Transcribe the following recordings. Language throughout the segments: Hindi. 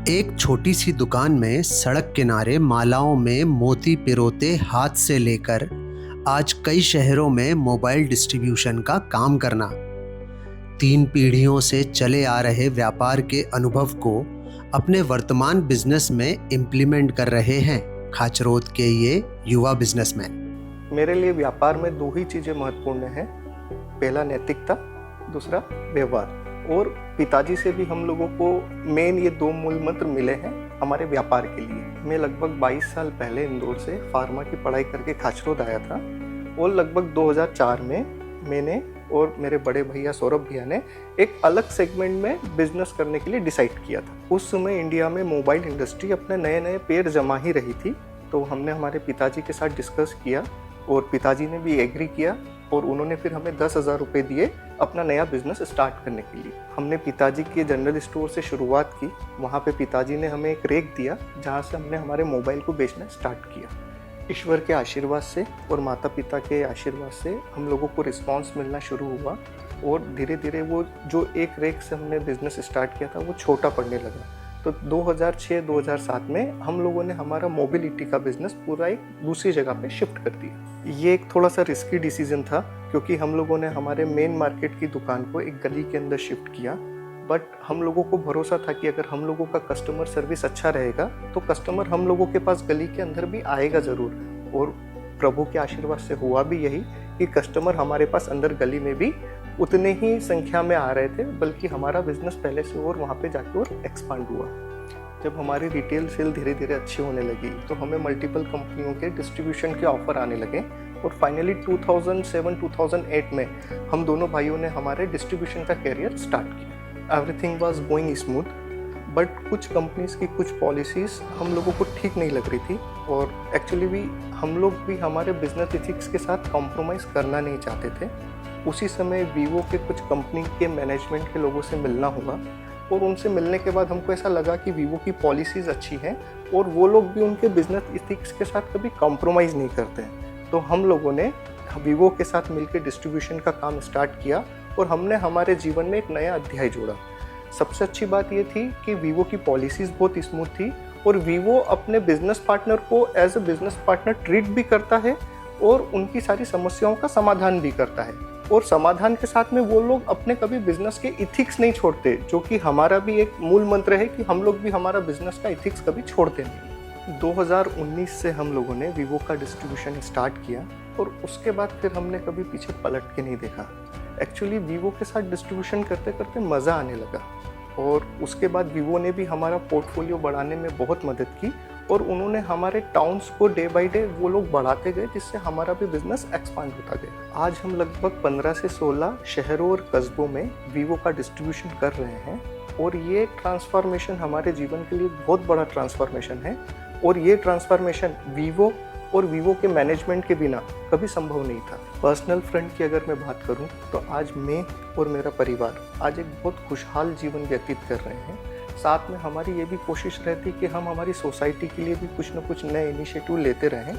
एक छोटी सी दुकान में सड़क किनारे मालाओं में मोती पिरोते हाथ से लेकर आज कई शहरों में मोबाइल डिस्ट्रीब्यूशन का काम करना, 3 पीढ़ियों से चले आ रहे व्यापार के अनुभव को अपने वर्तमान बिजनेस में इम्प्लीमेंट कर रहे हैं खाचरोद के ये युवा बिजनेसमैन। मेरे लिए व्यापार में 2 ही चीज़ें महत्वपूर्ण हैं। पहला नैतिकता, दूसरा व्यवहार। और पिताजी से भी हम लोगों को मेन ये 2 मूल मंत्र मिले हैं हमारे व्यापार के लिए। मैं लगभग 22 साल पहले इंदौर से फार्मा की पढ़ाई करके खाचरोद आया था और लगभग 2004 में मैंने और मेरे बड़े भैया सौरभ भैया ने एक अलग सेगमेंट में बिजनेस करने के लिए डिसाइड किया था। उस समय इंडिया में मोबाइल इंडस्ट्री अपने नए पैर जमा ही रही थी, तो हमने हमारे पिताजी के साथ डिस्कस किया और पिताजी ने भी एग्री किया और उन्होंने फिर हमें 10,000 रुपये दिए अपना नया बिजनेस स्टार्ट करने के लिए। हमने पिताजी के जनरल स्टोर से शुरुआत की। वहाँ पे पिताजी ने हमें एक रेक दिया जहाँ से हमने हमारे मोबाइल को बेचना स्टार्ट किया। ईश्वर के आशीर्वाद से और माता पिता के आशीर्वाद से हम लोगों को रिस्पांस मिलना शुरू हुआ और धीरे धीरे वो जो एक रेक से हमने बिजनेस स्टार्ट किया था वो छोटा पड़ने लगा। तो 2006-2007 में हम लोगों ने हमारा मोबिलिटी का बिजनेस पूरा एक दूसरी जगह पे शिफ्ट कर दिया। ये एक थोड़ा सा रिस्की डिसीजन था क्योंकि हम लोगों ने हमारे मेन मार्केट की दुकान को एक गली के अंदर शिफ्ट किया, बट हम लोगों को भरोसा था कि अगर हम लोगों का कस्टमर सर्विस अच्छा रहेगा तो कस्टमर हम लोगों के पास गली के अंदर भी आएगा ज़रूर। और प्रभु के आशीर्वाद से हुआ भी यही कि कस्टमर हमारे पास अंदर गली में भी उतने ही संख्या में आ रहे थे, बल्कि हमारा बिजनेस पहले से और वहाँ पे जाके और एक्सपांड हुआ। जब हमारी रिटेल सेल धीरे धीरे अच्छी होने लगी तो हमें मल्टीपल कंपनियों के डिस्ट्रीब्यूशन के ऑफर आने लगे और फाइनली 2007-2008 में हम दोनों भाइयों ने हमारे डिस्ट्रीब्यूशन का कैरियर स्टार्ट किया। Everything was going smooth, but कुछ कंपनीज की कुछ पॉलिसीज़ हम लोगों को ठीक नहीं लग रही थी और एक्चुअली भी हम लोग भी हमारे बिजनेस एथिक्स के साथ कॉम्प्रोमाइज़ करना नहीं चाहते थे। उसी समय वीवो के कुछ कंपनी के मैनेजमेंट के लोगों से मिलना हुआ और उनसे मिलने के बाद हमको ऐसा लगा कि वीवो की पॉलिसीज़ अच्छी हैं और वो लोग भी उनके बिजनेस एथिक्स के साथ कभी कॉम्प्रोमाइज़ नहीं करते हैं। तो हम लोगों ने वीवो के साथ मिलकर डिस्ट्रीब्यूशन का काम स्टार्ट किया और हमने हमारे जीवन में एक नया अध्याय जोड़ा। सबसे अच्छी बात ये थी कि वीवो की पॉलिसीज़ बहुत स्मूथ थी और वीवो अपने बिजनेस पार्टनर को as a business partner treat भी करता है और उनकी सारी समस्याओं का समाधान भी करता है। और समाधान के साथ में वो लोग अपने कभी बिजनेस के इथिक्स नहीं छोड़ते, जो कि हमारा भी एक मूल मंत्र है कि हम लोग भी हमारा बिजनेस का इथिक्स कभी छोड़ते नहीं। 2019 से हम लोगों ने वीवो का डिस्ट्रीब्यूशन स्टार्ट किया और उसके बाद फिर हमने कभी पीछे पलट के नहीं देखा। एक्चुअली वीवो के साथ डिस्ट्रीब्यूशन करते करते मज़ा आने लगा और उसके बाद वीवो ने भी हमारा पोर्टफोलियो बढ़ाने में बहुत मदद की और उन्होंने हमारे टाउन्स को डे बाय डे वो लोग बढ़ाते गए, जिससे हमारा भी बिजनेस एक्सपांड होता गया। आज हम लगभग 15 से 16 शहरों और कस्बों में वीवो का डिस्ट्रीब्यूशन कर रहे हैं और ये ट्रांसफॉर्मेशन हमारे जीवन के लिए बहुत बड़ा ट्रांसफॉर्मेशन है और ये ट्रांसफॉर्मेशन वीवो और वीवो के मैनेजमेंट के बिना कभी संभव नहीं था। पर्सनल फ्रंट की अगर मैं बात करूं तो आज मैं और मेरा परिवार आज एक बहुत खुशहाल जीवन व्यतीत कर रहे हैं। साथ में हमारी ये भी कोशिश रहती कि हम हमारी सोसाइटी के लिए भी कुछ न कुछ नए इनिशिएटिव लेते रहें,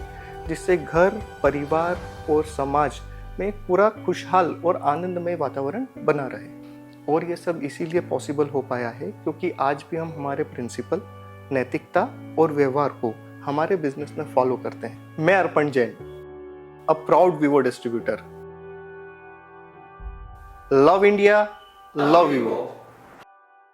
जिससे घर, परिवार और समाज में एक पूरा खुशहाल और आनंदमय वातावरण बना रहे। और ये सब इसीलिए पॉसिबल हो पाया है क्योंकि आज भी हम हमारे प्रिंसिपल, नैतिकता और व्यवहार को हमारे बिजनेस में फॉलो करते हैं। मैं Arpan Jain, a proud Vivo distributor. Love India, love Vivo.